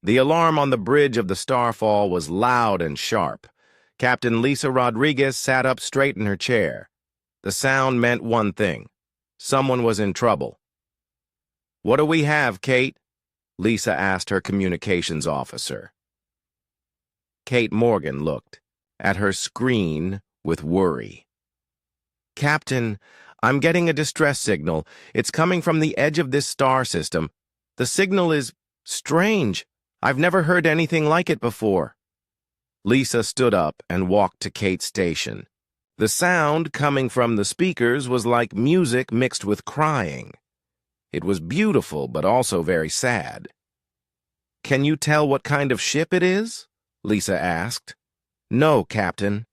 The alarm on the bridge of the Starfall was loud and sharp. Captain Lisa Rodriguez sat up straight in her chair. The sound meant one thing. Someone was in trouble. "What do we have, Kate?" Lisa asked her communications officer. Kate Morgan looked at her screen with worry. "Captain, I'm getting a distress signal. It's coming from the edge of this star system. The signal is strange. I've never heard anything like it before." Lisa stood up and walked to Kate's station. The sound coming from the speakers was like music mixed with crying. It was beautiful, but also very sad. "Can you tell what kind of ship it is?" Lisa asked. "No, Captain.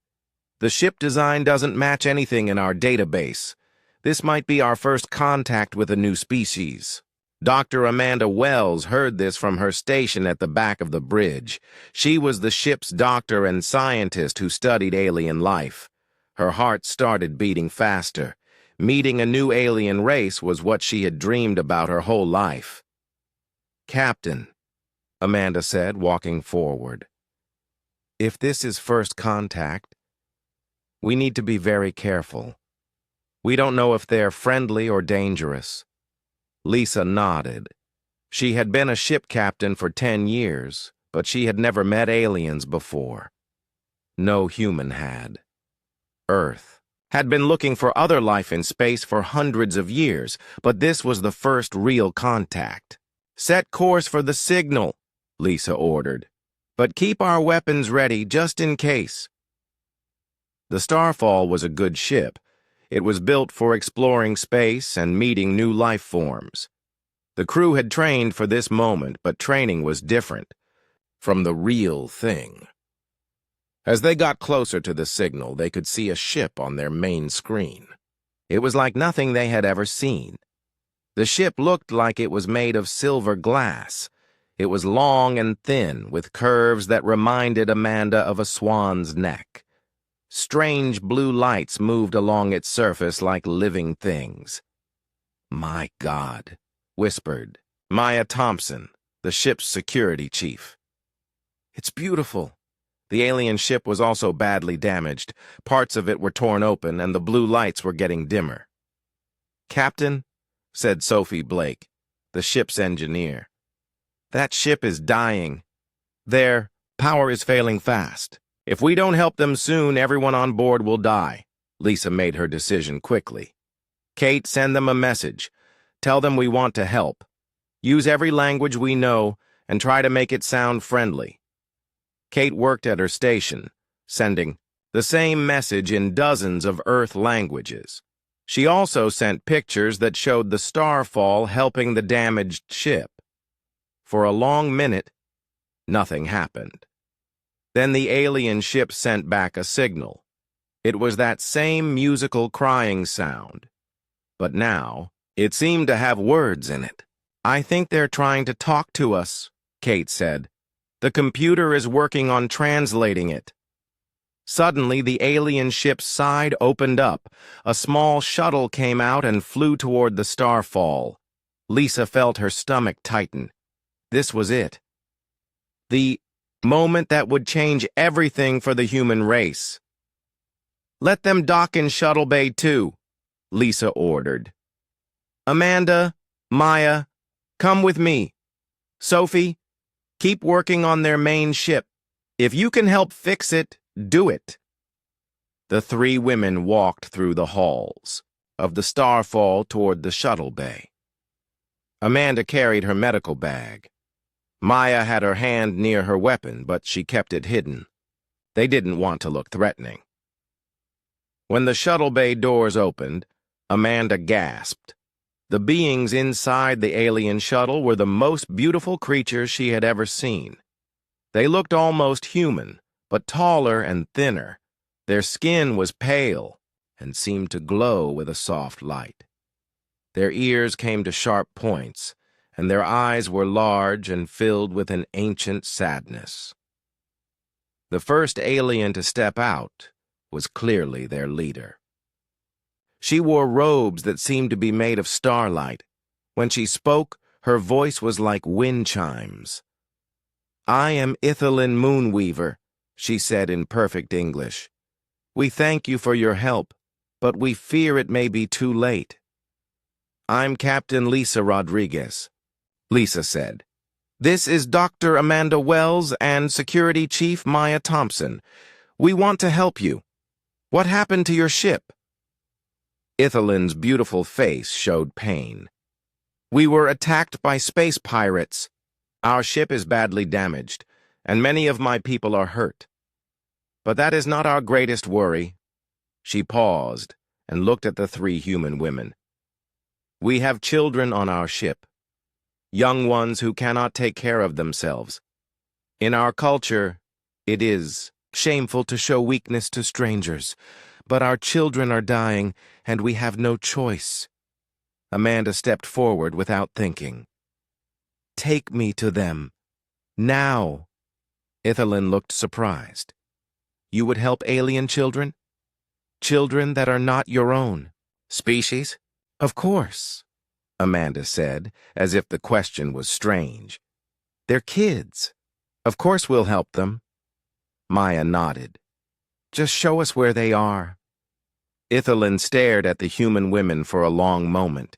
The ship design doesn't match anything in our database. This might be our first contact with a new species." Dr. Amanda Wells heard this from her station at the back of the bridge. She was the ship's doctor and scientist who studied alien life. Her heart started beating faster. Meeting a new alien race was what she had dreamed about her whole life. "Captain," Amanda said, walking forward, "if this is first contact, we need to be very careful. We don't know if they're friendly or dangerous." Lisa nodded. She had been a ship captain for 10 years, but she had never met aliens before. No human had. Earth had been looking for other life in space for hundreds of years, but this was the first real contact. "Set course for the signal," Lisa ordered, "but keep our weapons ready just in case." The Starfall was a good ship. It was built for exploring space and meeting new life forms. The crew had trained for this moment, but training was different from the real thing. As they got closer to the signal, they could see a ship on their main screen. It was like nothing they had ever seen. The ship looked like it was made of silver glass. It was long and thin, with curves that reminded Amanda of a swan's neck. Strange blue lights moved along its surface like living things. "My God," whispered Maya Thompson, the ship's security chief. "It's beautiful." The alien ship was also badly damaged. Parts of it were torn open, and the blue lights were getting dimmer. "Captain," said Sophie Blake, the ship's engineer, "that ship is dying. Their power is failing fast. If we don't help them soon, everyone on board will die." Lisa made her decision quickly. "Kate, send them a message. Tell them we want to help. Use every language we know and try to make it sound friendly." Kate worked at her station, sending the same message in dozens of Earth languages. She also sent pictures that showed the Starfall helping the damaged ship. For a long minute, nothing happened. Then the alien ship sent back a signal. It was that same musical crying sound, but now it seemed to have words in it. "I think they're trying to talk to us," Kate said. "The computer is working on translating it." Suddenly, the alien ship's side opened up. A small shuttle came out and flew toward the Starfall. Lisa felt her stomach tighten. This was it. The moment that would change everything for the human race. "Let them dock in Shuttle Bay 2, Lisa ordered. "Amanda, Maya, come with me. Sophie, keep working on their main ship. If you can help fix it, do it." The three women walked through the halls of the Starfall toward the shuttle bay. Amanda carried her medical bag. Maya had her hand near her weapon, but she kept it hidden. They didn't want to look threatening. When the shuttle bay doors opened, Amanda gasped. The beings inside the alien shuttle were the most beautiful creatures she had ever seen. They looked almost human, but taller and thinner. Their skin was pale and seemed to glow with a soft light. Their ears came to sharp points, and their eyes were large and filled with an ancient sadness. The first alien to step out was clearly their leader. She wore robes that seemed to be made of starlight. When she spoke, her voice was like wind chimes. "I am Ithelin Moonweaver," she said in perfect English. "We thank you for your help, but we fear it may be too late." "I'm Captain Lisa Rodriguez," Lisa said. "This is Dr. Amanda Wells and Security Chief Maya Thompson. We want to help you. What happened to your ship?" Ithelin's beautiful face showed pain. "We were attacked by space pirates. Our ship is badly damaged, and many of my people are hurt. But that is not our greatest worry." She paused and looked at the three human women. "We have children on our ship, young ones who cannot take care of themselves. In our culture, it is shameful to show weakness to strangers, but our children are dying, and we have no choice." Amanda stepped forward without thinking. "Take me to them. Now." Ithelin looked surprised. "You would help alien children? Children that are not your own species?" "Of course," Amanda said, as if the question was strange. "They're kids. Of course we'll help them." Maya nodded. "Just show us where they are." Ithelin stared at the human women for a long moment.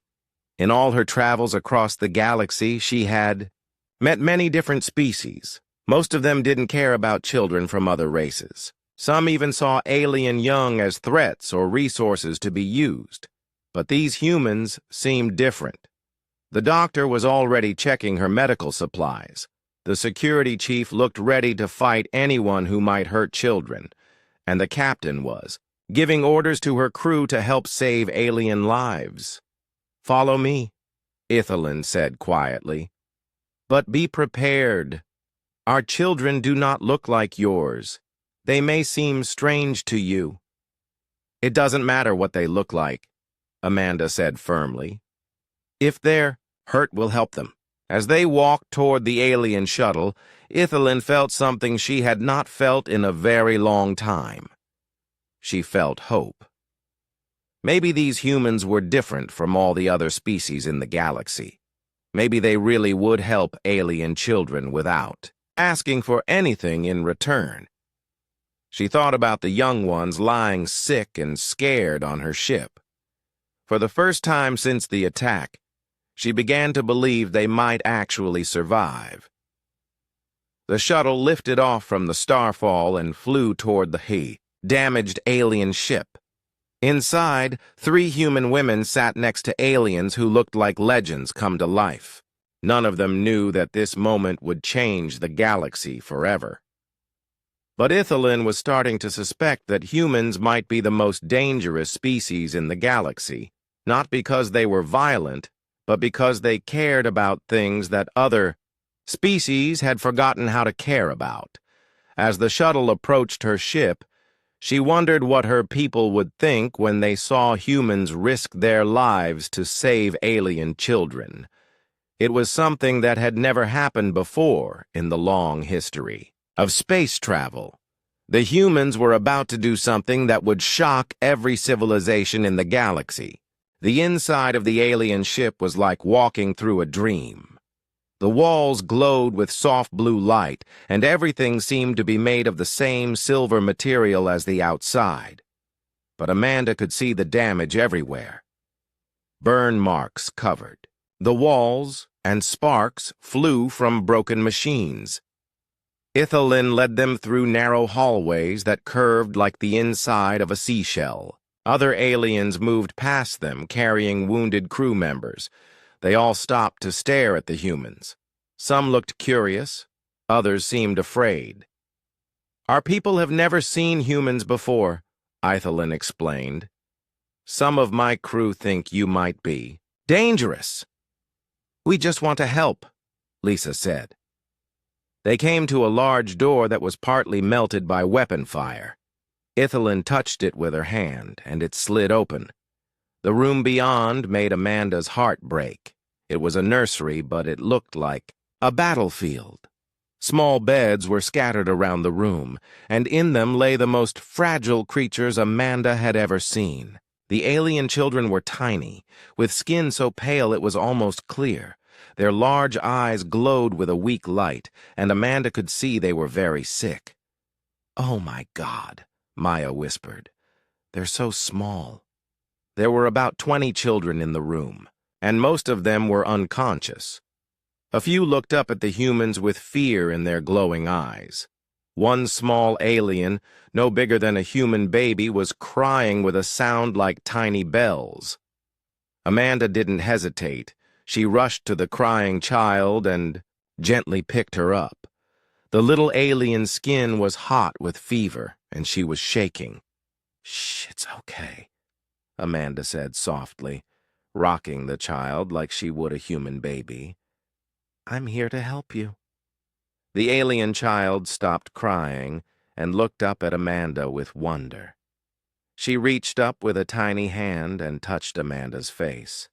In all her travels across the galaxy, she had met many different species. Most of them didn't care about children from other races. Some even saw alien young as threats or resources to be used. But these humans seemed different. The doctor was already checking her medical supplies. The security chief looked ready to fight anyone who might hurt children. And the captain was giving orders to her crew to help save alien lives. "Follow me," Ithelin said quietly. "But be prepared. Our children do not look like yours. They may seem strange to you." "It doesn't matter what they look like," Amanda said firmly. "If they're hurt, we'll help them." As they walked toward the alien shuttle, Ithelin felt something she had not felt in a very long time. She felt hope. Maybe these humans were different from all the other species in the galaxy. Maybe they really would help alien children without asking for anything in return. She thought about the young ones lying sick and scared on her ship. For the first time since the attack, she began to believe they might actually survive. The shuttle lifted off from the starfall and flew toward the damaged alien ship. Inside, three human women sat next to aliens who looked like legends come to life. None of them knew that this moment would change the galaxy forever. But Ithelin was starting to suspect that humans might be the most dangerous species in the galaxy, not because they were violent, but because they cared about things that other species had forgotten how to care about. As the shuttle approached her ship, she wondered what her people would think when they saw humans risk their lives to save alien children. It was something that had never happened before in the long history of space travel. The humans were about to do something that would shock every civilization in the galaxy. The inside of the alien ship was like walking through a dream. The walls glowed with soft blue light, and everything seemed to be made of the same silver material as the outside. But Amanda could see the damage everywhere. Burn marks covered the walls, and sparks flew from broken machines. Ithelin led them through narrow hallways that curved like the inside of a seashell. Other aliens moved past them, carrying wounded crew members. They all stopped to stare at the humans. Some looked curious, others seemed afraid. "Our people have never seen humans before," Ithelin explained. "Some of my crew think you might be dangerous." "We just want to help," Lisa said. They came to a large door that was partly melted by weapon fire. Ithelin touched it with her hand, and it slid open. The room beyond made Amanda's heart break. It was a nursery, but it looked like a battlefield. Small beds were scattered around the room, and in them lay the most fragile creatures Amanda had ever seen. The alien children were tiny, with skin so pale it was almost clear. Their large eyes glowed with a weak light, and Amanda could see they were very sick. "Oh my God," Maya whispered. "They're so small." There were about 20 children in the room, and most of them were unconscious. A few looked up at the humans with fear in their glowing eyes. One small alien, no bigger than a human baby, was crying with a sound like tiny bells. Amanda didn't hesitate. She rushed to the crying child and gently picked her up. The little alien's skin was hot with fever, and she was shaking. "Shh, it's okay," Amanda said softly, rocking the child like she would a human baby. "I'm here to help you." The alien child stopped crying and looked up at Amanda with wonder. She reached up with a tiny hand and touched Amanda's face.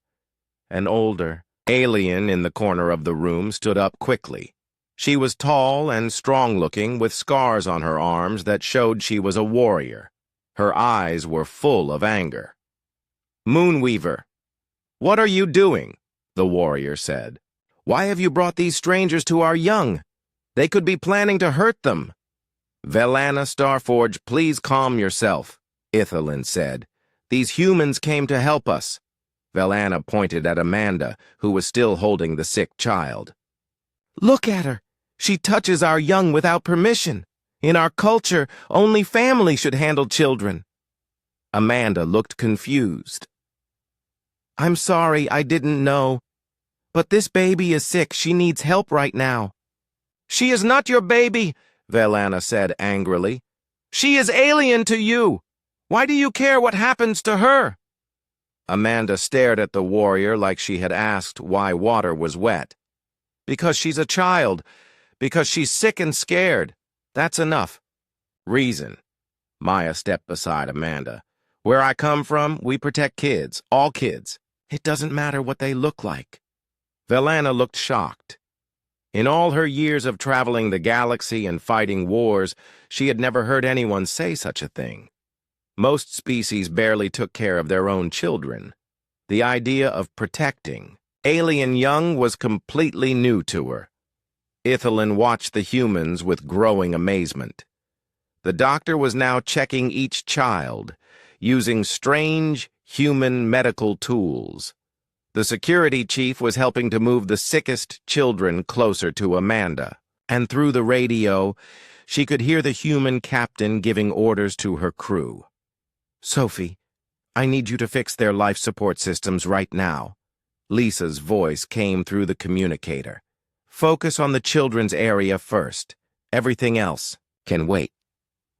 An older alien in the corner of the room stood up quickly. She was tall and strong-looking, with scars on her arms that showed she was a warrior. Her eyes were full of anger. "Moonweaver, what are you doing?" the warrior said. "Why have you brought these strangers to our young? They could be planning to hurt them." "Velana Starforge, please calm yourself," Ithelin said. "These humans came to help us." Velana pointed at Amanda, who was still holding the sick child. "Look at her. She touches our young without permission. In our culture, only family should handle children." Amanda looked confused. "I'm sorry, I didn't know. But this baby is sick. She needs help right now." "She is not your baby," Velana said angrily. "She is alien to you. Why do you care what happens to her?" Amanda stared at the warrior like she had asked why water was wet. "Because she's a child. Because she's sick and scared. That's enough." "Reason." Maya stepped beside Amanda. "Where I come from, we protect kids, all kids. It doesn't matter what they look like." Velana looked shocked. In all her years of traveling the galaxy and fighting wars, she had never heard anyone say such a thing. Most species barely took care of their own children. The idea of protecting alien young was completely new to her. Ithelin watched the humans with growing amazement. The doctor was now checking each child, using strange human medical tools. The security chief was helping to move the sickest children closer to Amanda, and through the radio, she could hear the human captain giving orders to her crew. "Sophie, I need you to fix their life support systems right now." Lisa's voice came through the communicator. "Focus on the children's area first. Everything else can wait."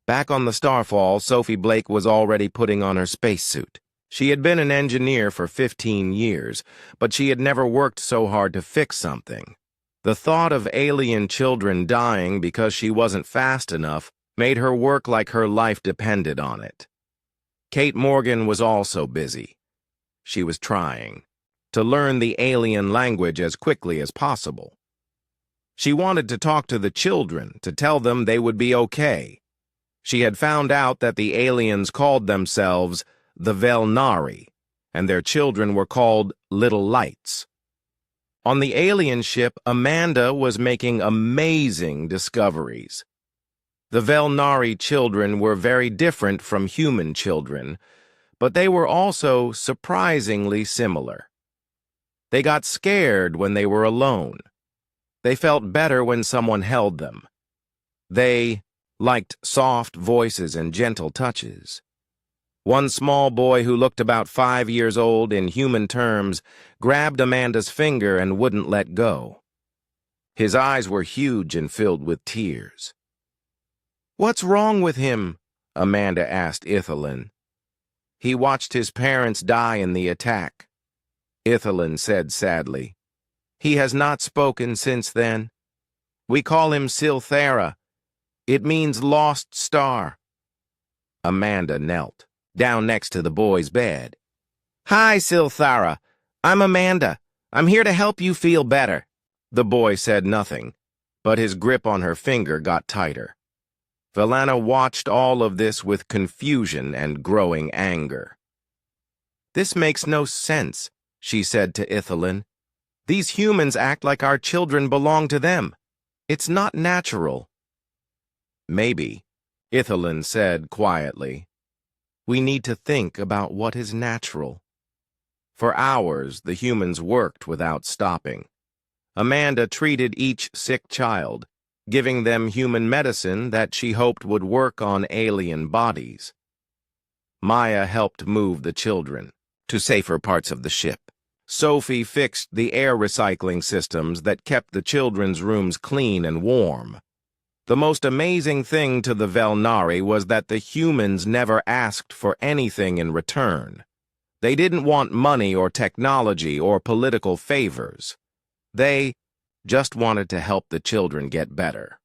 Back on the Starfall, Sophie Blake was already putting on her spacesuit. She had been an engineer for 15 years, but she had never worked so hard to fix something. The thought of alien children dying because she wasn't fast enough made her work like her life depended on it. Kate Morgan was also busy. She was trying to learn the alien language as quickly as possible. She wanted to talk to the children, to tell them they would be okay. She had found out that the aliens called themselves the Velnari, and their children were called Little Lights. On the alien ship, Amanda was making amazing discoveries. The Velnari children were very different from human children, but they were also surprisingly similar. They got scared when they were alone. They felt better when someone held them. They liked soft voices and gentle touches. One small boy who looked about 5 years old in human terms grabbed Amanda's finger and wouldn't let go. His eyes were huge and filled with tears. "What's wrong with him?" Amanda asked Ithelin. "He watched his parents die in the attack," Ithelin said sadly. "He has not spoken since then. We call him Silthera. It means lost star." Amanda knelt down next to the boy's bed. "Hi, Silthara. I'm Amanda. I'm here to help you feel better." The boy said nothing, but his grip on her finger got tighter. Velana watched all of this with confusion and growing anger. "This makes no sense," she said to Ithelin. These humans act like our children belong to them. It's not natural. Maybe, Ithelin said quietly. We need to think about what is natural. For hours, the humans worked without stopping. Amanda treated each sick child, giving them human medicine that she hoped would work on alien bodies. Maya helped move the children to safer parts of the ship. Sophie fixed the air recycling systems that kept the children's rooms clean and warm. The most amazing thing to the Velnari was that the humans never asked for anything in return. They didn't want money or technology or political favors. They just wanted to help the children get better.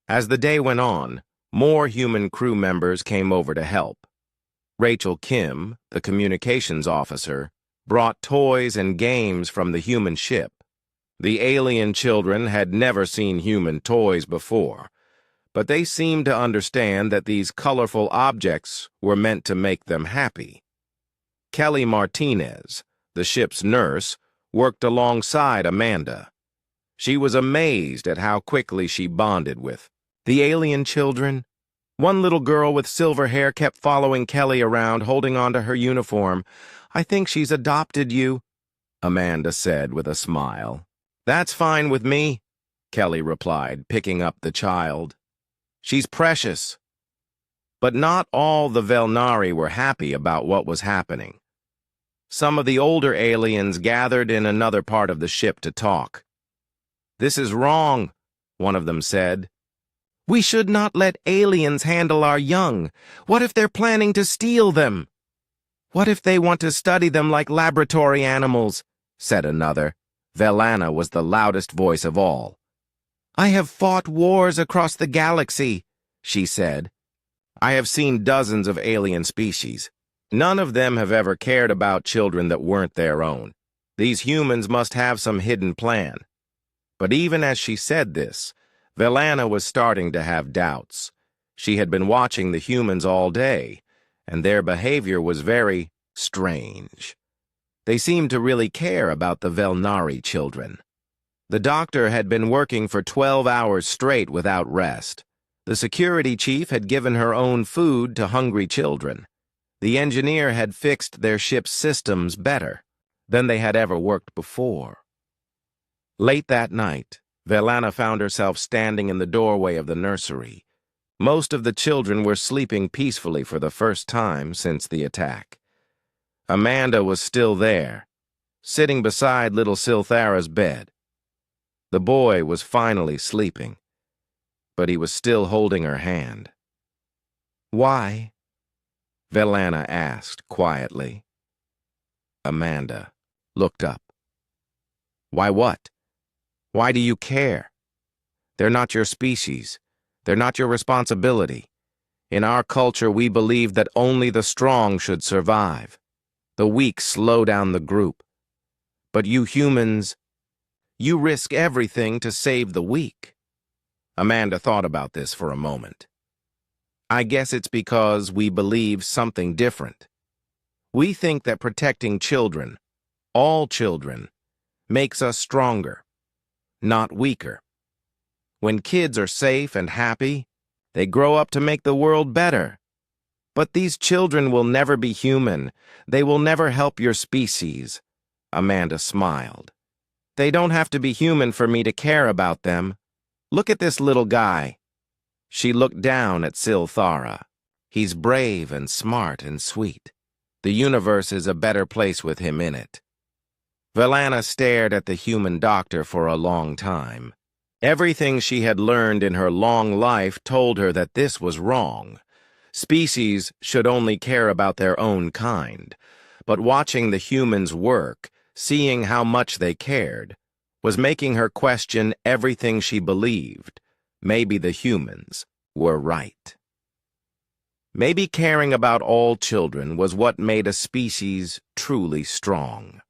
As the day went on, more human crew members came over to help. Rachel Kim, the communications officer, brought toys and games from the human ship. The alien children had never seen human toys before, but they seemed to understand that these colorful objects were meant to make them happy. Kelly Martinez, the ship's nurse, worked alongside Amanda. She was amazed at how quickly she bonded with the alien children. One little girl with silver hair kept following Kelly around, holding onto her uniform. I think she's adopted you, Amanda said with a smile. That's fine with me, Kelly replied, picking up the child. She's precious. But not all the Velnari were happy about what was happening. Some of the older aliens gathered in another part of the ship to talk. This is wrong, one of them said. We should not let aliens handle our young. What if they're planning to steal them? What if they want to study them like laboratory animals? Said another. Velana was the loudest voice of all. I have fought wars across the galaxy, she said. I have seen dozens of alien species. None of them have ever cared about children that weren't their own. These humans must have some hidden plan. But even as she said this, Velana was starting to have doubts. She had been watching the humans all day, and their behavior was very strange. They seemed to really care about the Velnari children. The doctor had been working for 12 hours straight without rest. The security chief had given her own food to hungry children. The engineer had fixed their ship's systems better than they had ever worked before. Late that night, Velana found herself standing in the doorway of the nursery. Most of the children were sleeping peacefully for the first time since the attack. Amanda was still there, sitting beside little Silthara's bed. The boy was finally sleeping, but he was still holding her hand. Why? Velana asked quietly. Amanda looked up. Why what? Why do you care? They're not your species. They're not your responsibility. In our culture, we believe that only the strong should survive. The weak slow down the group. But you humans, you risk everything to save the weak. Amanda thought about this for a moment. I guess it's because we believe something different. We think that protecting children, all children, makes us stronger, not weaker. When kids are safe and happy, they grow up to make the world better. But these children will never be human. They will never help your species. Amanda smiled. They don't have to be human for me to care about them. Look at this little guy. She looked down at Silthara. He's brave and smart and sweet. The universe is a better place with him in it. Velana stared at the human doctor for a long time. Everything she had learned in her long life told her that this was wrong. Species should only care about their own kind. But watching the humans work, seeing how much they cared, was making her question everything she believed. Maybe the humans were right. Maybe caring about all children was what made a species truly strong.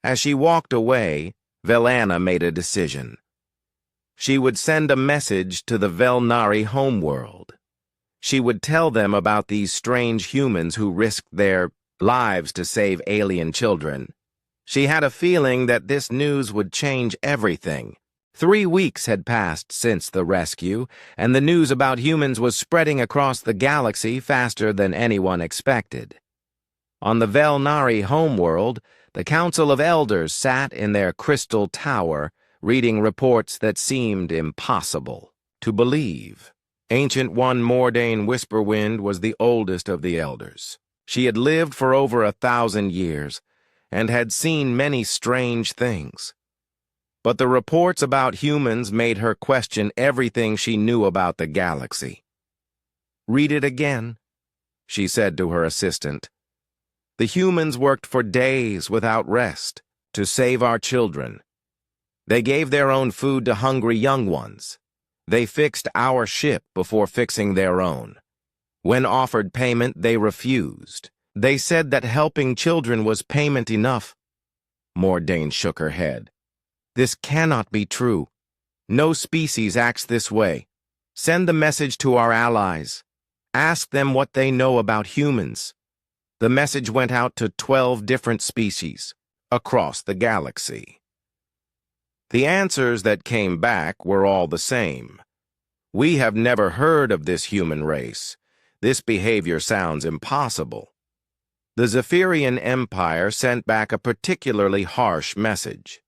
As she walked away, Velana made a decision. She would send a message to the Velnari homeworld. She would tell them about these strange humans who risked their lives to save alien children. She had a feeling that this news would change everything. 3 weeks had passed since the rescue, and the news about humans was spreading across the galaxy faster than anyone expected. On the Velnari homeworld, the Council of Elders sat in their crystal tower, reading reports that seemed impossible to believe. Ancient One Mordain Whisperwind was the oldest of the elders. She had lived for over 1,000 years, and had seen many strange things. But the reports about humans made her question everything she knew about the galaxy. "Read it again," she said to her assistant. "The humans worked for days without rest to save our children. They gave their own food to hungry young ones. They fixed our ship before fixing their own. When offered payment, they refused. They said that helping children was payment enough." Mordain shook her head. "This cannot be true. No species acts this way. Send the message to our allies. Ask them what they know about humans." The message went out to 12 different species across the galaxy. The answers that came back were all the same. "We have never heard of this human race. This behavior sounds impossible." The Zephyrian Empire sent back a particularly harsh message.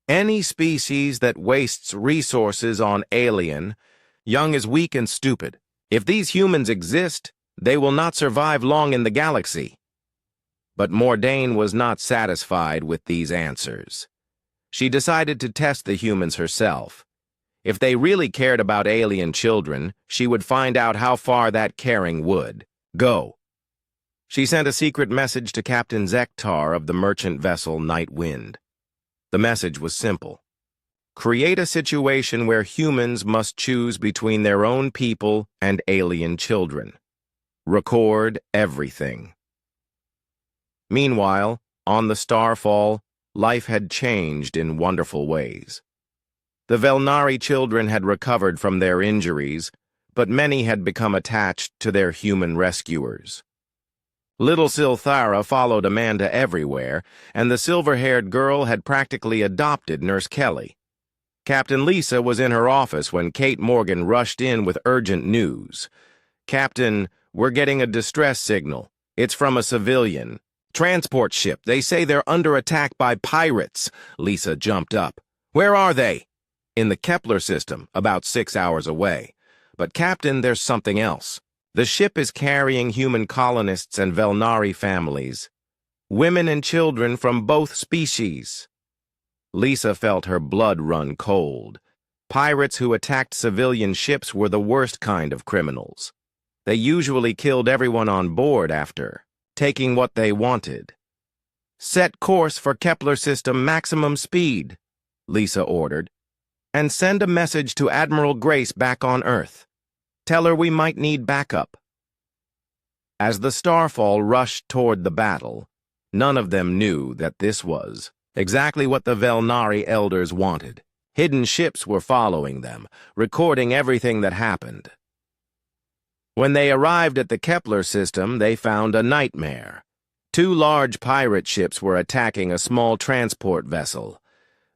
"Any species that wastes resources on alien, young is weak and stupid. If these humans exist, they will not survive long in the galaxy." But Mordain was not satisfied with these answers. She decided to test the humans herself. If they really cared about alien children, she would find out how far that caring would go. She sent a secret message to Captain Zektar of the merchant vessel Night Wind. The message was simple. Create a situation where humans must choose between their own people and alien children. Record everything. Meanwhile, on the Starfall, life had changed in wonderful ways. The Velnari children had recovered from their injuries, but many had become attached to their human rescuers. Little Silthara followed Amanda everywhere, and the silver-haired girl had practically adopted Nurse Kelly. Captain Lisa was in her office when Kate Morgan rushed in with urgent news. "Captain, we're getting a distress signal. It's from a civilian transport ship. They say they're under attack by pirates." Lisa jumped up. "Where are they?" "In the Kepler system, about 6 hours away. But Captain, there's something else. The ship is carrying human colonists and Velnari families. Women and children from both species." Lisa felt her blood run cold. Pirates who attacked civilian ships were the worst kind of criminals. They usually killed everyone on board after taking what they wanted. "Set course for Kepler system maximum speed," Lisa ordered, "and send a message to Admiral Grace back on Earth. Tell her we might need backup." As the Starfall rushed toward the battle, none of them knew that this was exactly what the Velnari elders wanted. Hidden ships were following them, recording everything that happened. When they arrived at the Kepler system, they found a nightmare. 2 large pirate ships were attacking a small transport vessel.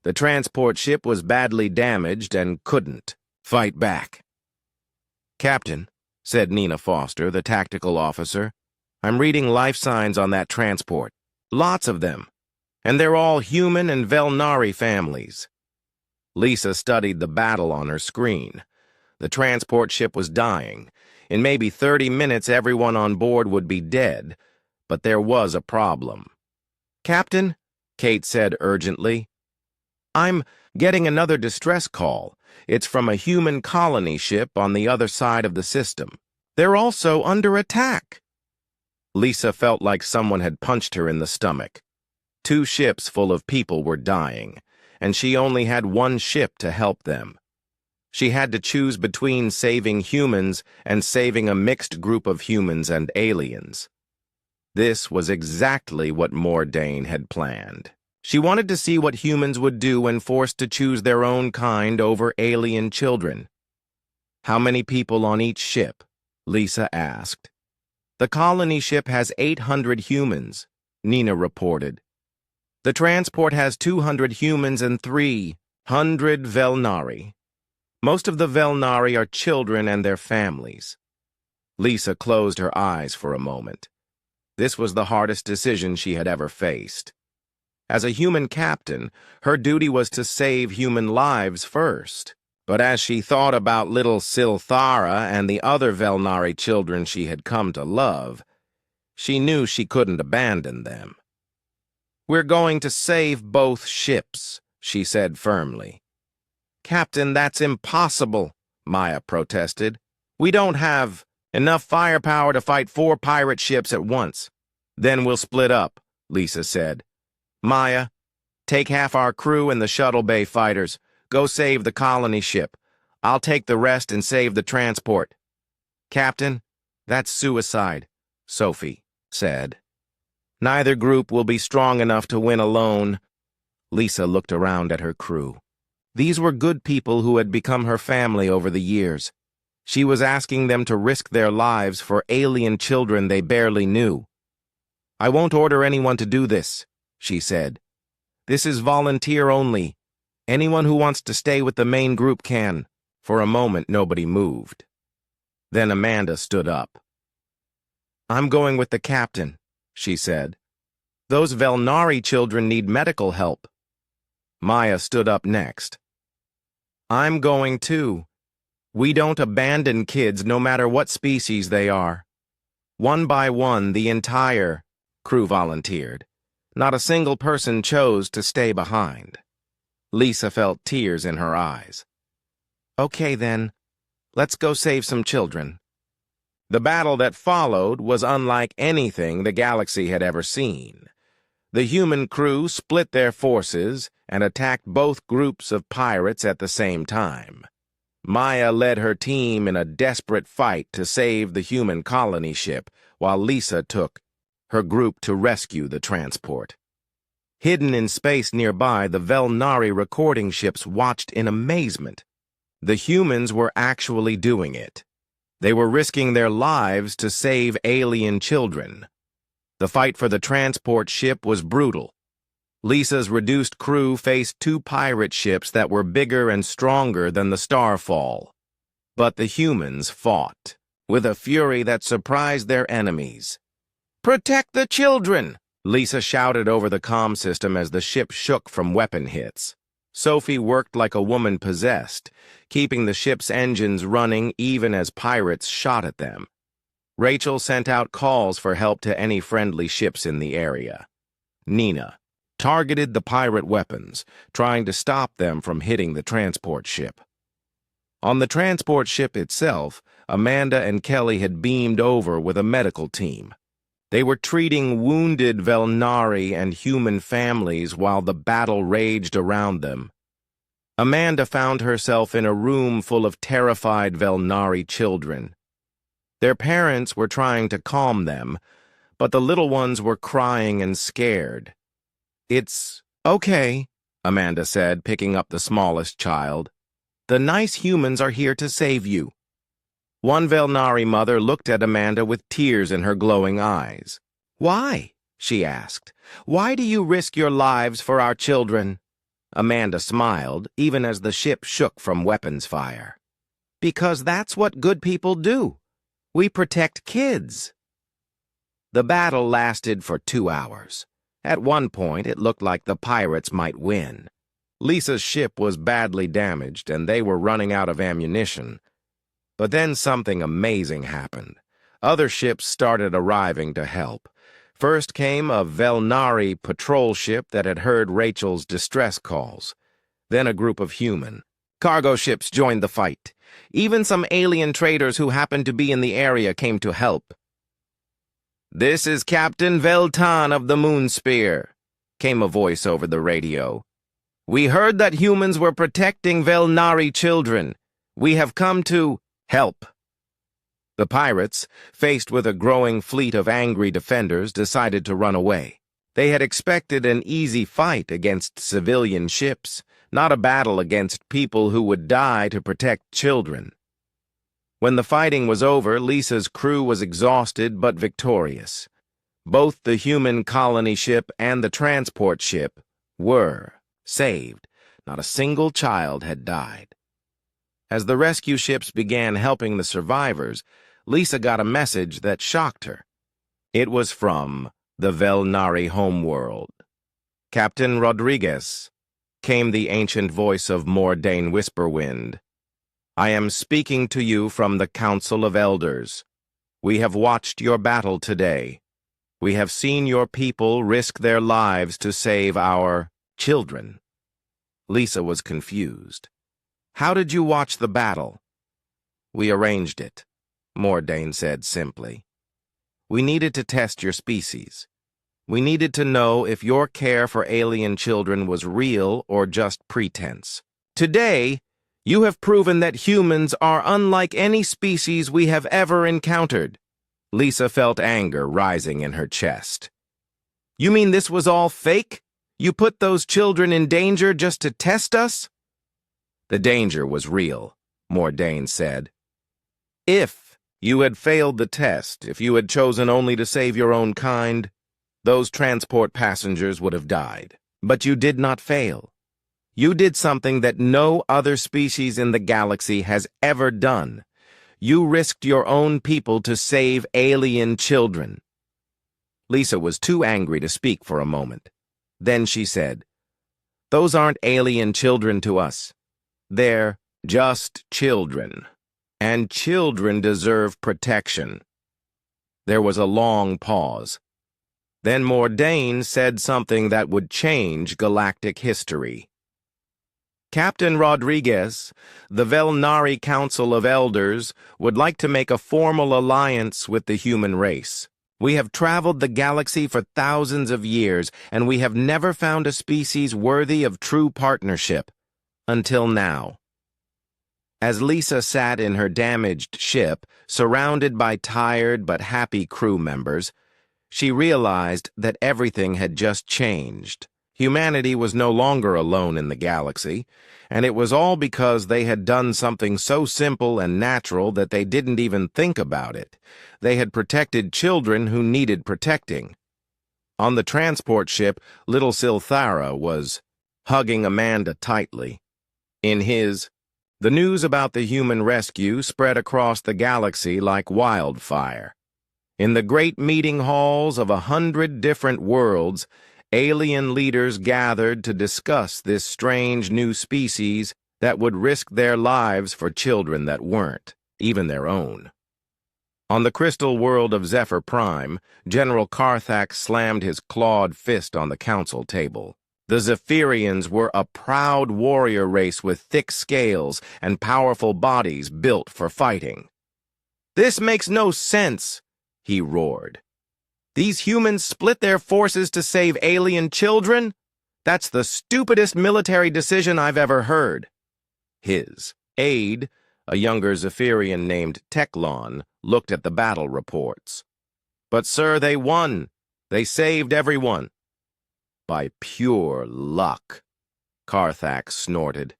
The transport ship was badly damaged and couldn't fight back. "Captain," said Nina Foster, the tactical officer, "I'm reading life signs on that transport. Lots of them. And they're all human and Velnari families." Lisa studied the battle on her screen. The transport ship was dying. In maybe 30 minutes, everyone on board would be dead. But there was a problem. "Captain," Kate said urgently, "I'm getting another distress call. It's from a human colony ship on the other side of the system. They're also under attack." Lisa felt like someone had punched her in the stomach. 2 ships full of people were dying, and she only had 1 ship to help them. She had to choose between saving humans and saving a mixed group of humans and aliens. This was exactly what Mordain had planned. She wanted to see what humans would do when forced to choose their own kind over alien children. "How many people on each ship?" Lisa asked. "The colony ship has 800 humans," Nina reported. The transport has 200 humans and 300 Velnari. Most of the Velnari are children and their families. Lisa closed her eyes for a moment. This was the hardest decision she had ever faced. As a human captain, her duty was to save human lives first. But as she thought about little Silthara and the other Velnari children she had come to love, she knew she couldn't abandon them. "We're going to save both ships," she said firmly. "Captain, that's impossible," Maya protested. "We don't have enough firepower to fight 4 pirate ships at once." "Then we'll split up," Lisa said. "Maya, take half our crew and the shuttle bay fighters. Go save the colony ship. I'll take the rest and save the transport." "Captain, that's suicide," Sophie said. "Neither group will be strong enough to win alone." Lisa looked around at her crew. These were good people who had become her family over the years. She was asking them to risk their lives for alien children they barely knew. "I won't order anyone to do this," she said. "This is volunteer only. Anyone who wants to stay with the main group can." For a moment, nobody moved. Then Amanda stood up. "I'm going with the captain," she said. "Those Velnari children need medical help." Maya stood up next. "I'm going too. We don't abandon kids no matter what species they are." One by one, the entire crew volunteered. Not a single person chose to stay behind. Lisa felt tears in her eyes. "Okay then, let's go save some children." The battle that followed was unlike anything the galaxy had ever seen. The human crew split their forces and attacked both groups of pirates at the same time. Maya led her team in a desperate fight to save the human colony ship, while Lisa took her group to rescue the transport. Hidden in space nearby, the Velnari recording ships watched in amazement. The humans were actually doing it. They were risking their lives to save alien children. The fight for the transport ship was brutal. Lisa's reduced crew faced 2 pirate ships that were bigger and stronger than the Starfall. But the humans fought, with a fury that surprised their enemies. "Protect the children!" Lisa shouted over the comm system as the ship shook from weapon hits. Sophie worked like a woman possessed, keeping the ship's engines running even as pirates shot at them. Rachel sent out calls for help to any friendly ships in the area. Nina targeted the pirate weapons, trying to stop them from hitting the transport ship. On the transport ship itself, Amanda and Kelly had beamed over with a medical team. They were treating wounded Velnari and human families while the battle raged around them. Amanda found herself in a room full of terrified Velnari children. Their parents were trying to calm them, but the little ones were crying and scared. "It's okay," Amanda said, picking up the smallest child. "The nice humans are here to save you." One Velnari mother looked at Amanda with tears in her glowing eyes. "Why?" she asked. "Why do you risk your lives for our children?" Amanda smiled, even as the ship shook from weapons fire. "Because that's what good people do. We protect kids." The battle lasted for 2 hours. At one point, it looked like the pirates might win. Lisa's ship was badly damaged, and they were running out of ammunition. But then something amazing happened. Other ships started arriving to help. First came a Velnari patrol ship that had heard Rachel's distress calls. Then a group of human cargo ships joined the fight. Even some alien traders who happened to be in the area came to help. "This is Captain Veltan of the Moonspear," came a voice over the radio. "We heard that humans were protecting Velnari children. We have come to help." The pirates, faced with a growing fleet of angry defenders, decided to run away. They had expected an easy fight against civilian ships, not a battle against people who would die to protect children. When the fighting was over, Lisa's crew was exhausted but victorious. Both the human colony ship and the transport ship were saved. Not a single child had died. As the rescue ships began helping the survivors, Lisa got a message that shocked her. It was from the Velnari homeworld. "Captain Rodriguez," came the ancient voice of Mordain Whisperwind. "I am speaking to you from the Council of Elders. We have watched your battle today. We have seen your people risk their lives to save our children." Lisa was confused. "How did you watch the battle?" "We arranged it," Mordain said simply. "We needed to test your species. We needed to know if your care for alien children was real or just pretense. Today, you have proven that humans are unlike any species we have ever encountered." Lisa felt anger rising in her chest. "You mean this was all fake? You put those children in danger just to test us?" "The danger was real," Mordain said. "If you had failed the test, if you had chosen only to save your own kind, those transport passengers would have died. But you did not fail. You did something that no other species in the galaxy has ever done. You risked your own people to save alien children." Lisa was too angry to speak for a moment. Then she said, "Those aren't alien children to us. They're just children. And children deserve protection." There was a long pause. Then Mordain said something that would change galactic history. "Captain Rodriguez, the Velnari Council of Elders would like to make a formal alliance with the human race. We have traveled the galaxy for thousands of years, and we have never found a species worthy of true partnership. Until now." As Lisa sat in her damaged ship, surrounded by tired but happy crew members, she realized that everything had just changed. Humanity was no longer alone in the galaxy, and it was all because they had done something so simple and natural that they didn't even think about it. They had protected children who needed protecting. On the transport ship, little Silthara was hugging Amanda tightly. The news about the human rescue spread across the galaxy like wildfire. In the great meeting halls of 100 different worlds, alien leaders gathered to discuss this strange new species that would risk their lives for children that weren't, even their own. On the crystal world of Zephyr Prime, General Carthax slammed his clawed fist on the council table. The Zephyrians were a proud warrior race with thick scales and powerful bodies built for fighting. "This makes no sense," he roared. "These humans split their forces to save alien children? That's the stupidest military decision I've ever heard." His aide, a younger Zephyrian named Teclon, looked at the battle reports. "But sir, they won. They saved everyone." "By pure luck," Carthax snorted.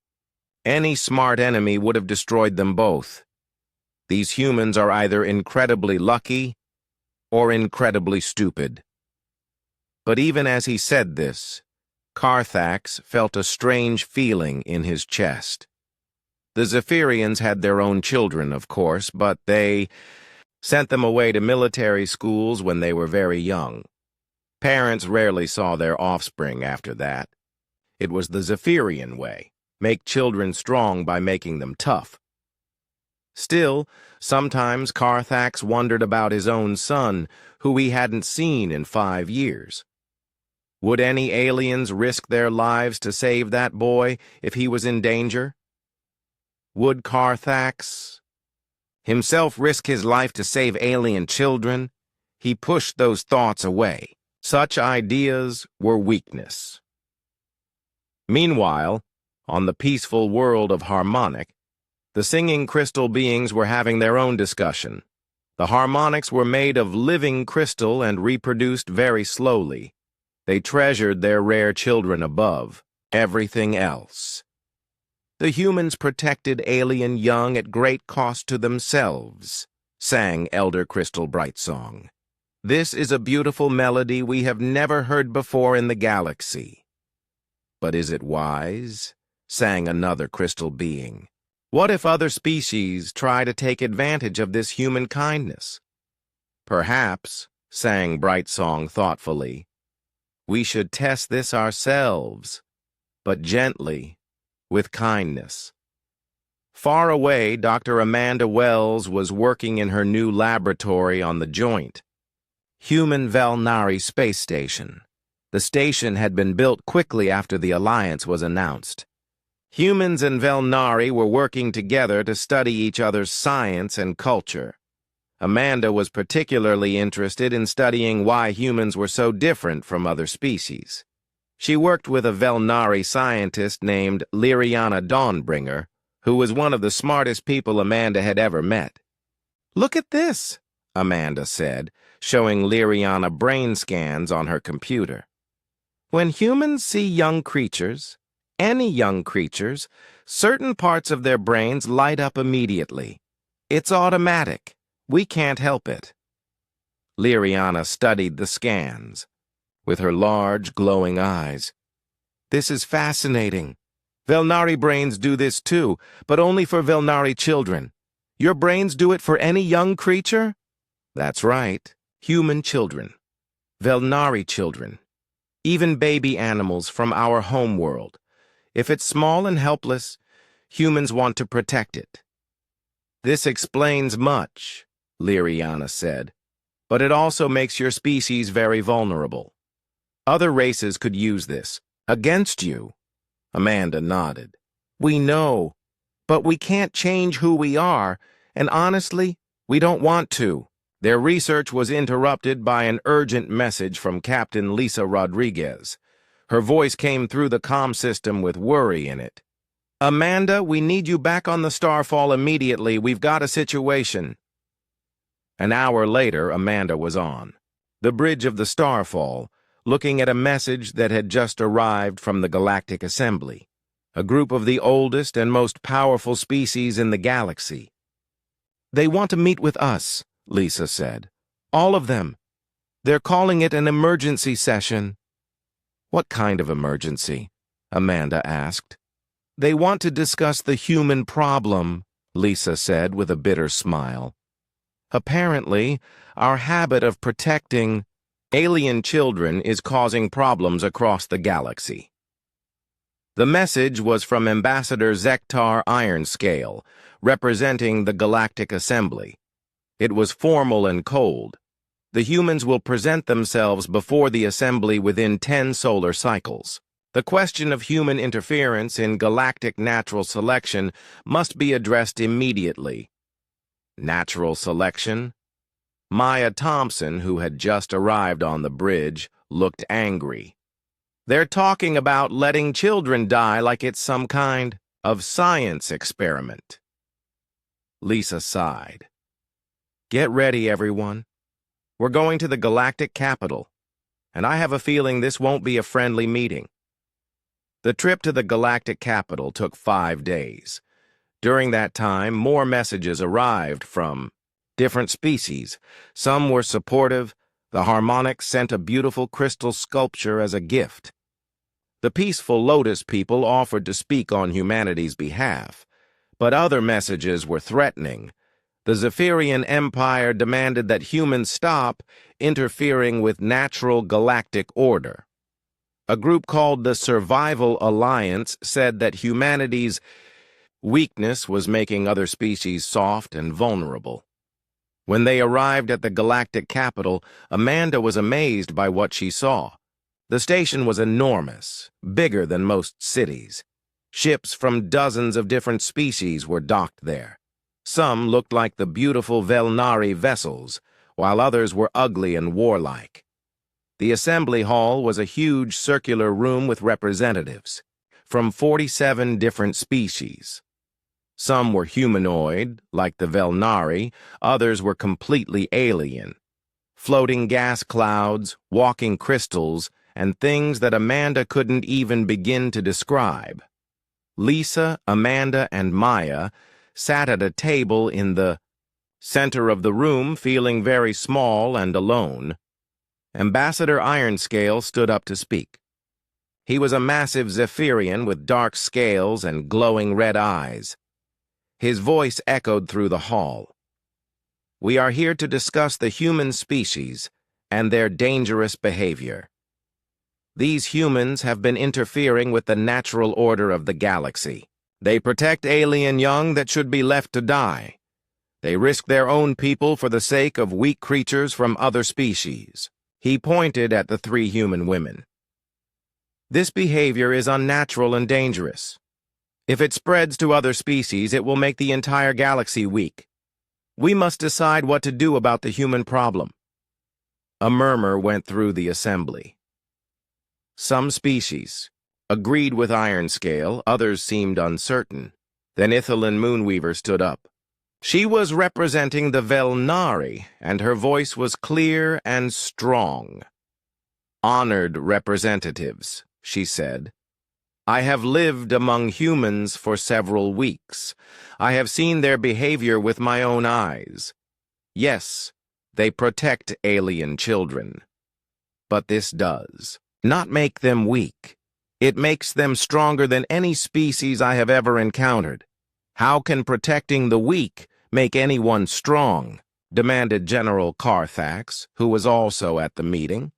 "Any smart enemy would have destroyed them both. These humans are either incredibly lucky or incredibly stupid." But even as he said this, Carthax felt a strange feeling in his chest. The Zephyrians had their own children, of course, but they sent them away to military schools when they were very young. Parents rarely saw their offspring after that. It was the Zephyrian way: make children strong by making them tough. Still, sometimes Carthax wondered about his own son, who he hadn't seen in 5 years. Would any aliens risk their lives to save that boy if he was in danger? Would Carthax himself risk his life to save alien children? He pushed those thoughts away. Such ideas were weakness. Meanwhile, on the peaceful world of Harmonic, the singing crystal beings were having their own discussion. The harmonics were made of living crystal and reproduced very slowly. They treasured their rare children above everything else. The humans protected alien young at great cost to themselves, sang Elder Crystal Brightsong. This is a beautiful melody we have never heard before in the galaxy. But is it wise? Sang another crystal being. What if other species try to take advantage of this human kindness? Perhaps, sang Brightsong thoughtfully, we should test this ourselves, but gently, with kindness. Far away, Dr. Amanda Wells was working in her new laboratory on the joint Human Valnari Space Station. The station had been built quickly after the alliance was announced. Humans and Valnari were working together to study each other's science and culture. Amanda was particularly interested in studying why humans were so different from other species. She worked with a Valnari scientist named Liriana Dawnbringer, who was one of the smartest people Amanda had ever met. "Look at this," Amanda said, showing Liriana brain scans on her computer. "When humans see young creatures, any young creatures, certain parts of their brains light up immediately. It's automatic. We can't help it." Liriana studied the scans with her large, glowing eyes. "This is fascinating. Valnari brains do this too, but only for Valnari children. Your brains do it for any young creature?" "That's right. Human children. Valnari children. Even baby animals from our home world. If it's small and helpless, humans want to protect it." "This explains much," Liriana said, "but it also makes your species very vulnerable. Other races could use this. Against you." Amanda nodded. "We know, but we can't change who we are, and honestly, we don't want to." Their research was interrupted by an urgent message from Captain Lisa Rodriguez. Her voice came through the comm system with worry in it. "Amanda, we need you back on the Starfall immediately. We've got a situation." An hour later, Amanda was on the bridge of the Starfall, looking at a message that had just arrived from the Galactic Assembly, a group of the oldest and most powerful species in the galaxy. "They want to meet with us," Lisa said. "All of them. They're calling it an emergency session." "What kind of emergency?" Amanda asked. "They want to discuss the human problem," Lisa said with a bitter smile. "Apparently, our habit of protecting alien children is causing problems across the galaxy." The message was from Ambassador Zektar Ironscale, representing the Galactic Assembly. It was formal and cold. "The humans will present themselves before the Assembly within 10 solar cycles. The question of human interference in galactic natural selection must be addressed immediately." Natural selection? Maya Thompson, who had just arrived on the bridge, looked angry. "They're talking about letting children die like it's some kind of science experiment." Lisa sighed. "Get ready, everyone. We're going to the galactic capital, and I have a feeling this won't be a friendly meeting." The trip to the galactic capital took 5 days. During that time, more messages arrived from different species. Some were supportive. The Harmonics sent a beautiful crystal sculpture as a gift. The peaceful Lotus people offered to speak on humanity's behalf, but other messages were threatening. The Zephyrian Empire demanded that humans stop interfering with natural galactic order. A group called the Survival Alliance said that humanity's weakness was making other species soft and vulnerable. When they arrived at the galactic capital, Amanda was amazed by what she saw. The station was enormous, bigger than most cities. Ships from dozens of different species were docked there. Some looked like the beautiful Valnari vessels, while others were ugly and warlike. The assembly hall was a huge circular room with representatives from 47 different species. Some were humanoid, like the Valnari, others were completely alien. Floating gas clouds, walking crystals, and things that Amanda couldn't even begin to describe. Lisa, Amanda, and Maya sat at a table in the Center of the room, feeling very small and alone, Ambassador Ironscale stood up to speak. He was a massive Zephyrian with dark scales and glowing red eyes. His voice echoed through the hall. We are here to discuss the human species and their dangerous behavior. These humans have been interfering with the natural order of the galaxy. They protect alien young that should be left to die. They risk their own people for the sake of weak creatures from other species. He pointed at the 3 human women. This behavior is unnatural and dangerous. If it spreads to other species, it will make the entire galaxy weak. We must decide what to do about the human problem. A murmur went through the assembly. Some species agreed with Ironscale, others seemed uncertain. Then Ithelin Moonweaver stood up. She was representing the Velnari, and her voice was clear and strong. Honored representatives, she said. I have lived among humans for several weeks. I have seen their behavior with my own eyes. Yes, they protect alien children. But this does not make them weak. It makes them stronger than any species I have ever encountered. How can protecting the weak make anyone strong? Demanded General Carthax, who was also at the meeting.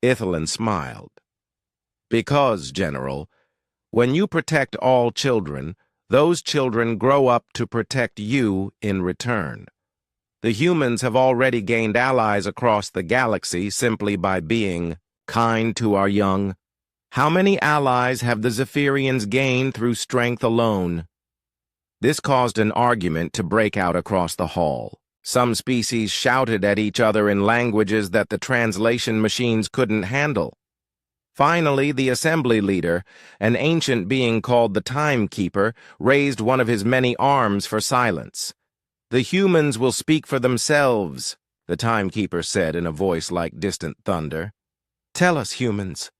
Ithelin smiled. Because, General, when you protect all children, those children grow up to protect you in return. The humans have already gained allies across the galaxy simply by being kind to our young. How many allies have the Zephyrians gained through strength alone? This caused an argument to break out across the hall. Some species shouted at each other in languages that the translation machines couldn't handle. Finally, the assembly leader, an ancient being called the Timekeeper, raised one of his many arms for silence. The humans will speak for themselves, the Timekeeper said in a voice like distant thunder. Tell us, humans,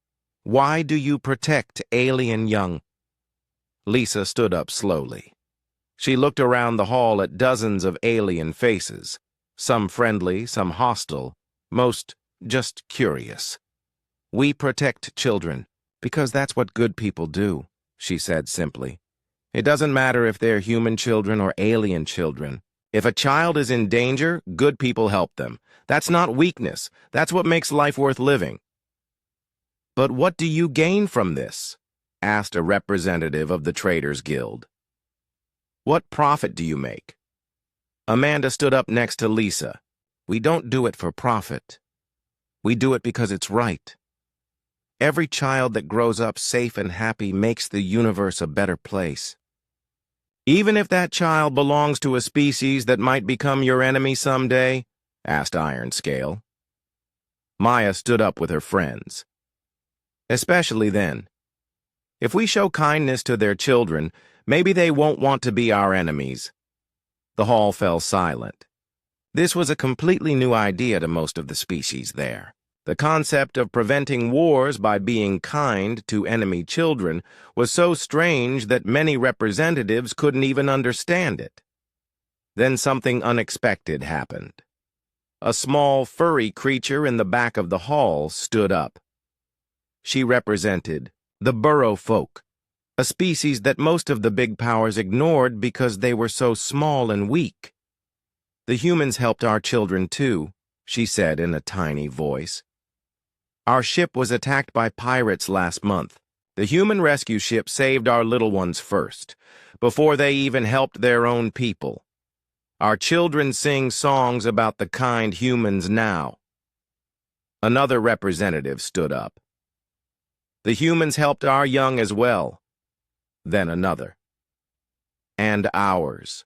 why do you protect alien young? Lisa stood up slowly. She looked around the hall at dozens of alien faces, some friendly, some hostile, most just curious. We protect children, because that's what good people do, she said simply. It doesn't matter if they're human children or alien children. If a child is in danger, good people help them. That's not weakness. That's what makes life worth living. But what do you gain from this? Asked a representative of the Traders Guild. What profit do you make? Amanda stood up next to Lisa. We don't do it for profit. We do it because it's right. Every child that grows up safe and happy makes the universe a better place. Even if that child belongs to a species that might become your enemy someday? Asked Ironscale. Maya stood up with her friends. Especially then. If we show kindness to their children, maybe they won't want to be our enemies. The hall fell silent. This was a completely new idea to most of the species there. The concept of preventing wars by being kind to enemy children was so strange that many representatives couldn't even understand it. Then something unexpected happened. A small, furry creature in the back of the hall stood up. She represented the Burrow Folk, a species that most of the big powers ignored because they were so small and weak. The humans helped our children too, she said in a tiny voice. Our ship was attacked by pirates last month. The human rescue ship saved our little ones first, before they even helped their own people. Our children sing songs about the kind humans now. Another representative stood up. The humans helped our young as well. Then another. And ours.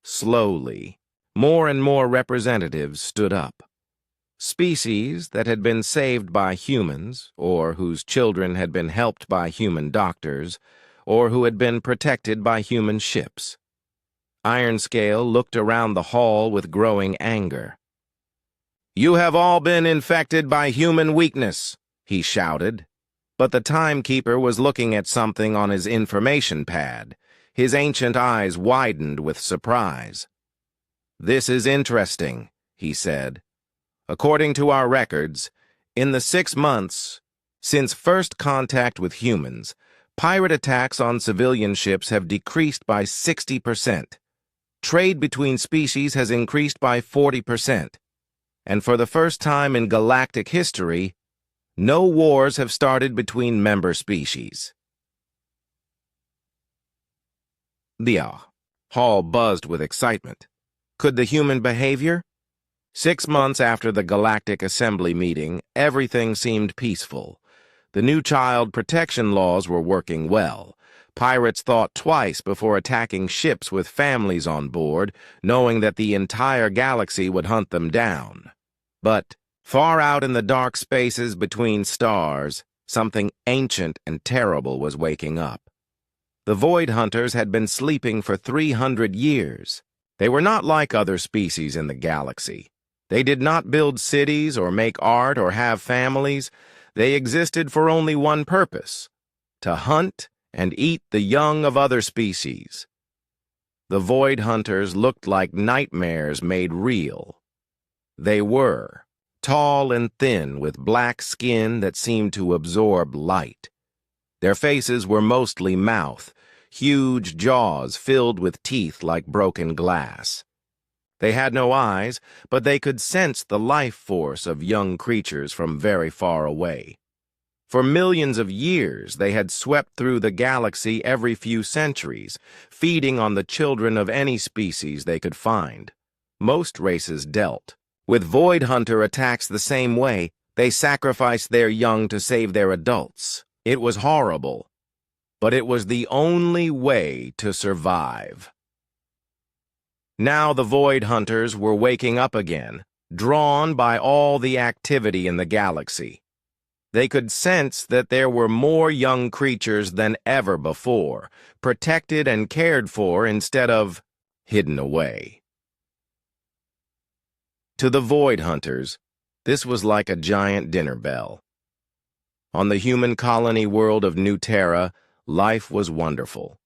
Slowly, more and more representatives stood up. Species that had been saved by humans, or whose children had been helped by human doctors, or who had been protected by human ships. Ironscale looked around the hall with growing anger. You have all been infected by human weakness, he shouted. But the Timekeeper was looking at something on his information pad. His ancient eyes widened with surprise. "This is interesting," he said. "According to our records, in the 6 months since first contact with humans, pirate attacks on civilian ships have decreased by 60%. Trade between species has increased by 40%. And for the first time in galactic history, no wars have started between member species." The hall buzzed with excitement. Could the human behavior? 6 months after the Galactic Assembly meeting, everything seemed peaceful. The new child protection laws were working well. Pirates thought twice before attacking ships with families on board, knowing that the entire galaxy would hunt them down. But far out in the dark spaces between stars, something ancient and terrible was waking up. The Void Hunters had been sleeping for 300 years. They were not like other species in the galaxy. They did not build cities or make art or have families. They existed for only one purpose: to hunt and eat the young of other species. The Void Hunters looked like nightmares made real. They were tall and thin with black skin that seemed to absorb light. Their faces were mostly mouth, huge jaws filled with teeth like broken glass. They had no eyes, but they could sense the life force of young creatures from very far away. For millions of years, they had swept through the galaxy every few centuries, feeding on the children of any species they could find. Most races dealt. With Void Hunter attacks the same way, they sacrificed their young to save their adults. It was horrible, but it was the only way to survive. Now the Void Hunters were waking up again, drawn by all the activity in the galaxy. They could sense that there were more young creatures than ever before, protected and cared for instead of hidden away. To the Void Hunters, this was like a giant dinner bell. On the human colony world of New Terra, life was wonderful.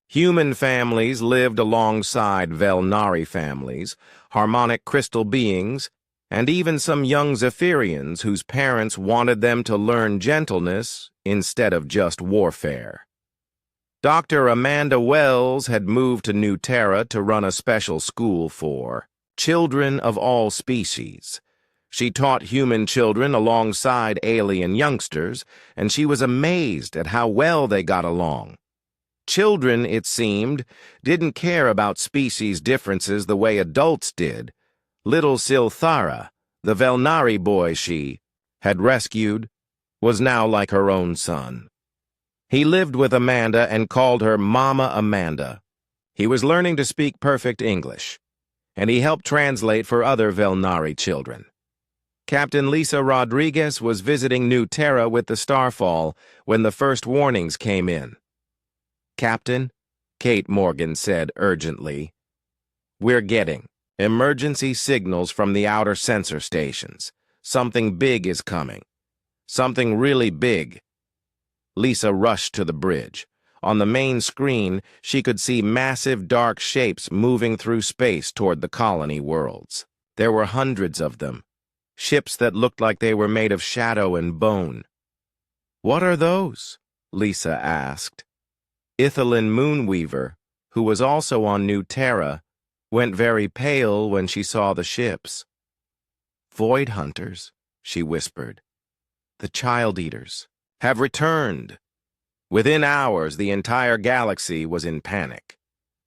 Human families lived alongside Velnari families, harmonic crystal beings, and even some young Zephyrians whose parents wanted them to learn gentleness instead of just warfare. Dr. Amanda Wells had moved to New Terra to run a special school for children of all species. She taught human children alongside alien youngsters, and she was amazed at how well they got along. Children, it seemed, didn't care about species differences the way adults did. Little Silthara, the Velnari boy she had rescued, was now like her own son. He lived with Amanda and called her Mama Amanda. He was learning to speak perfect English, and he helped translate for other Velnari children. Captain Lisa Rodriguez was visiting New Terra with the Starfall when the first warnings came in. "Captain," Kate Morgan said urgently, "we're getting emergency signals from the outer sensor stations. Something big is coming. Something really big." Lisa rushed to the bridge. On the main screen, she could see massive dark shapes moving through space toward the colony worlds. There were hundreds of them, ships that looked like they were made of shadow and bone. "What are those?" Lisa asked. Ithelin Moonweaver, who was also on New Terra, went very pale when she saw the ships. "Void Hunters," she whispered. "The Child Eaters have returned." Within hours, the entire galaxy was in panic.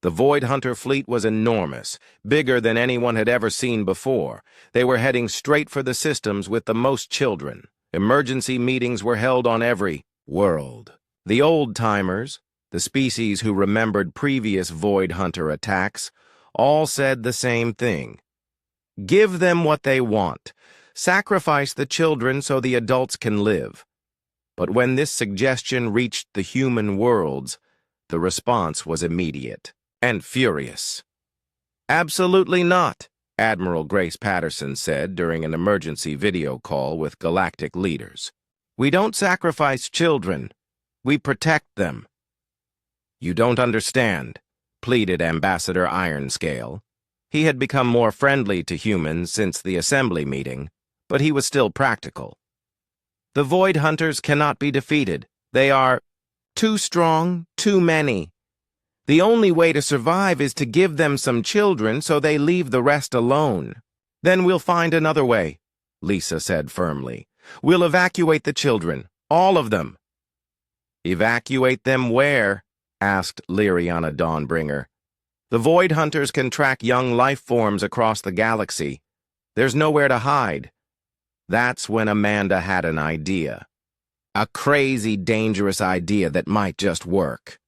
The Void Hunter fleet was enormous, bigger than anyone had ever seen before. They were heading straight for the systems with the most children. Emergency meetings were held on every world. The old-timers, the species who remembered previous Void Hunter attacks, all said the same thing. Give them what they want. Sacrifice the children so the adults can live. But when this suggestion reached the human worlds, the response was immediate and furious. "Absolutely not," Admiral Grace Patterson said during an emergency video call with galactic leaders. "We don't sacrifice children. We protect them." "You don't understand," pleaded Ambassador Ironscale. He had become more friendly to humans since the assembly meeting, but he was still practical. The Void Hunters cannot be defeated. They are too strong, too many. The only way to survive is to give them some children so they leave the rest alone. Then we'll find another way, Lisa said firmly. We'll evacuate the children, all of them. Evacuate them where? Asked Lyriana Dawnbringer. The Void Hunters can track young life forms across the galaxy. There's nowhere to hide. That's when Amanda had an idea. A crazy, dangerous idea that might just work.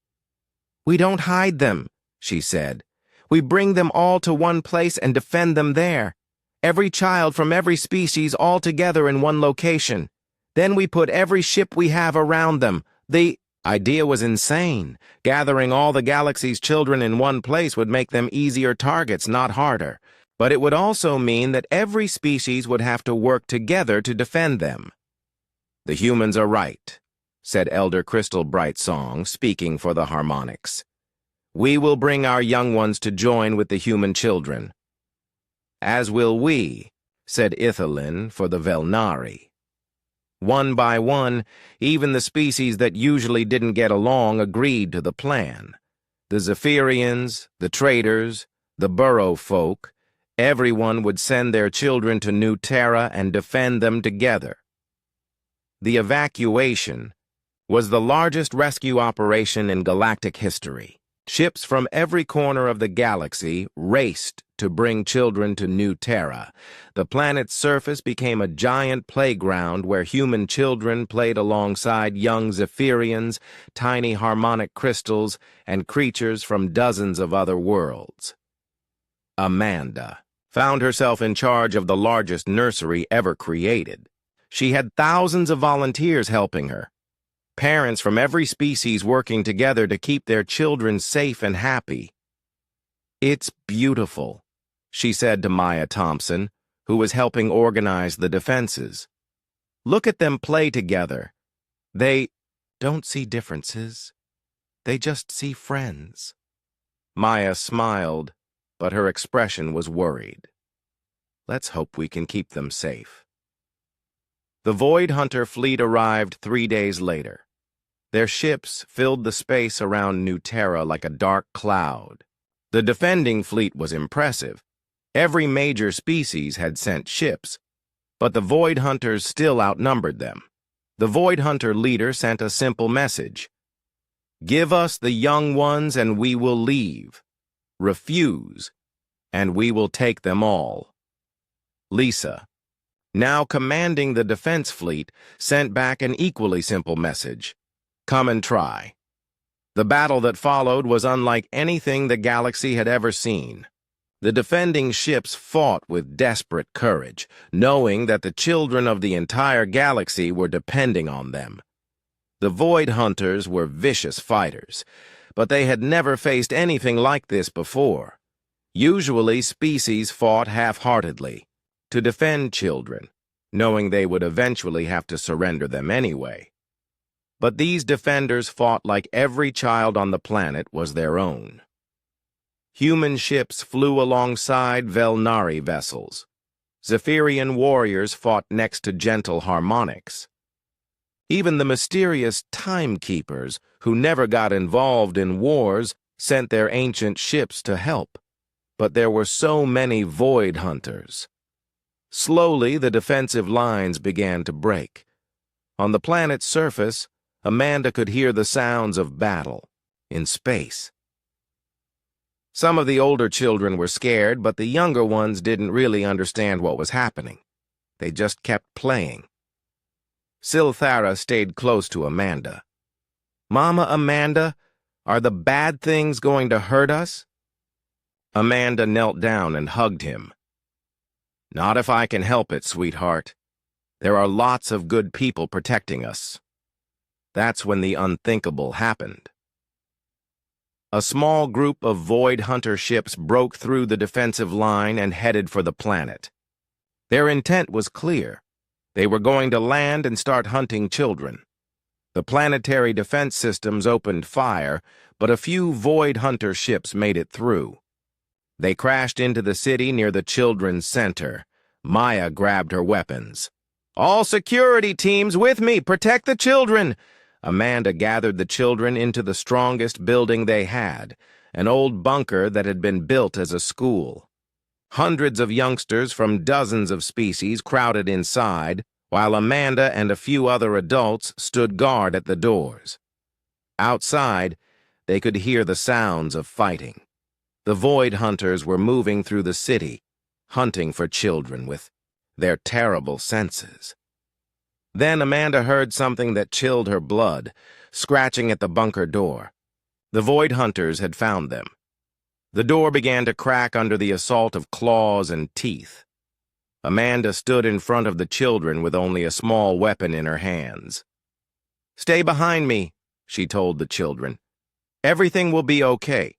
We don't hide them, she said. We bring them all to one place and defend them there. Every child from every species all together in one location. Then we put every ship we have around them. The idea was insane. Gathering all the galaxy's children in one place would make them easier targets, not harder. But it would also mean that every species would have to work together to defend them. The humans are right, said Elder Crystal Brightsong, speaking for the Harmonics. We will bring our young ones to join with the human children. As will we, said Ithalin for the Velnari. One by one, even the species that usually didn't get along agreed to the plan. The Zephyrians, the traders, the burrow folk, everyone would send their children to New Terra and defend them together. The evacuation was the largest rescue operation in galactic history. Ships from every corner of the galaxy raced to bring children to New Terra. The planet's surface became a giant playground where human children played alongside young Zephyrians, tiny harmonic crystals, and creatures from dozens of other worlds. Amanda found herself in charge of the largest nursery ever created. She had thousands of volunteers helping her. Parents from every species working together to keep their children safe and happy. It's beautiful, she said to Maya Thompson, who was helping organize the defenses. Look at them play together. They don't see differences. They just see friends. Maya smiled, but her expression was worried. Let's hope we can keep them safe. The Void Hunter fleet arrived 3 days later. Their ships filled the space around New Terra like a dark cloud. The defending fleet was impressive. Every major species had sent ships, but the Void Hunters still outnumbered them. The Void Hunter leader sent a simple message. Give us the young ones and we will leave. Refuse, and we will take them all. Lisa, now commanding the defense fleet, sent back an equally simple message. Come and try. The battle that followed was unlike anything the galaxy had ever seen. The defending ships fought with desperate courage, knowing that the children of the entire galaxy were depending on them. The Void Hunters were vicious fighters, but they had never faced anything like this before. Usually, species fought half-heartedly, to defend children, knowing they would eventually have to surrender them anyway. But these defenders fought like every child on the planet was their own. Human ships flew alongside Velnari vessels. Zephyrian warriors fought next to gentle harmonics. Even the mysterious timekeepers, who never got involved in wars, sent their ancient ships to help. But there were so many Void Hunters. Slowly, the defensive lines began to break. On the planet's surface, Amanda could hear the sounds of battle in space. Some of the older children were scared, but the younger ones didn't really understand what was happening. They just kept playing. Silthara stayed close to Amanda. Mama Amanda, are the bad things going to hurt us? Amanda knelt down and hugged him. Not if I can help it, sweetheart. There are lots of good people protecting us. That's when the unthinkable happened. A small group of Void Hunter ships broke through the defensive line and headed for the planet. Their intent was clear. They were going to land and start hunting children. The planetary defense systems opened fire, but a few Void Hunter ships made it through. They crashed into the city near the children's center. Maya grabbed her weapons. "All security teams with me! Protect the children!" Amanda gathered the children into the strongest building they had, an old bunker that had been built as a school. Hundreds of youngsters from dozens of species crowded inside, while Amanda and a few other adults stood guard at the doors. Outside, they could hear the sounds of fighting. The Void Hunters were moving through the city, hunting for children with their terrible senses. Then Amanda heard something that chilled her blood, scratching at the bunker door. The Void Hunters had found them. The door began to crack under the assault of claws and teeth. Amanda stood in front of the children with only a small weapon in her hands. "Stay behind me," she told the children. "Everything will be okay."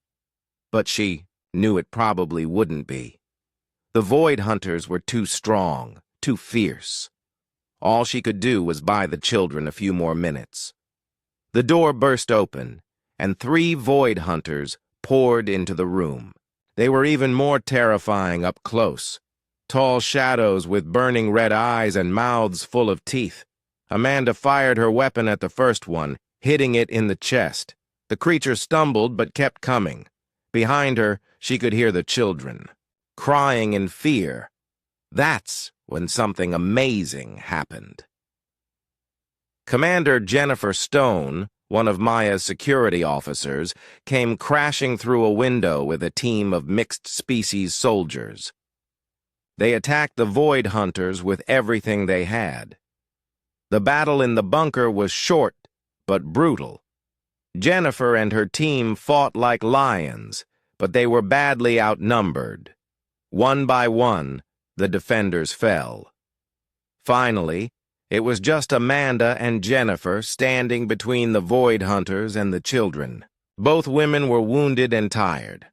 But she knew it probably wouldn't be. The Void Hunters were too strong, too fierce. All she could do was buy the children a few more minutes. The door burst open, and 3 Void Hunters poured into the room. They were even more terrifying up close. Tall shadows with burning red eyes and mouths full of teeth. Amanda fired her weapon at the first one, hitting it in the chest. The creature stumbled but kept coming. Behind her, she could hear the children, crying in fear. That's when something amazing happened. Commander Jennifer Stone, one of Maya's security officers, came crashing through a window with a team of mixed-species soldiers. They attacked the Void Hunters with everything they had. The battle in the bunker was short but brutal. Jennifer and her team fought like lions, but they were badly outnumbered. One by one, the defenders fell. Finally, it was just Amanda and Jennifer standing between the Void Hunters and the children. Both women were wounded and tired.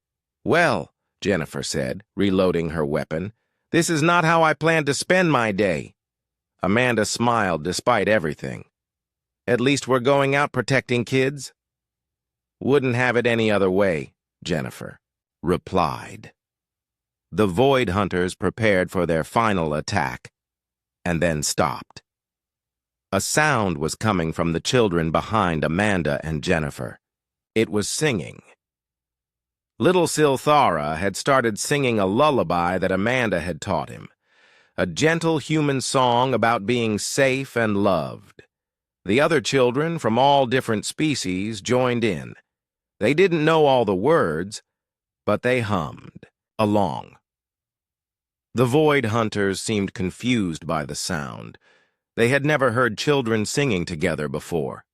"Well," Jennifer said, reloading her weapon, "this is not how I planned to spend my day." Amanda smiled despite everything. "At least we're going out protecting kids." "Wouldn't have it any other way," Jennifer replied. The Void Hunters prepared for their final attack, and then stopped. A sound was coming from the children behind Amanda and Jennifer. It was singing. Little Silthara had started singing a lullaby that Amanda had taught him, a gentle human song about being safe and loved. The other children from all different species joined in. They didn't know all the words, but they hummed along. The Void Hunters seemed confused by the sound. They had never heard children singing together before.